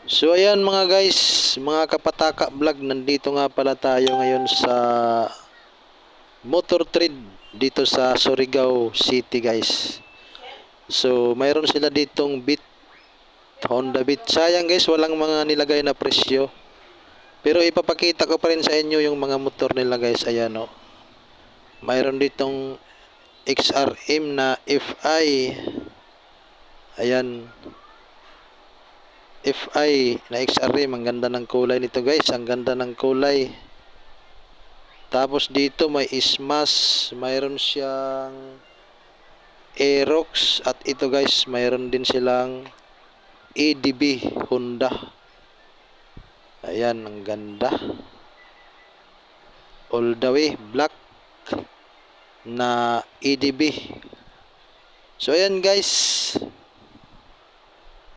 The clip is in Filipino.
So ayan mga guys, mga kapataka vlog, nandito nga pala tayo ngayon sa Motor Trade dito sa Surigao City guys. So mayroon sila ditong Beat, Honda Beat. Sayang guys, walang mga nilagay na presyo. Pero ipapakita ko pa rin sa inyo yung mga motor nila guys. Ayan o. Mayroon ditong XRM na FI. Ayan. FI na XRM. Ang ganda ng kulay nito guys. Ang ganda ng kulay. Tapos dito may Ismas, mayroon siyang Aerox, at ito guys, mayroon din silang ADB Honda. Ayan, ang ganda. All the way black na ADB. So ayan guys,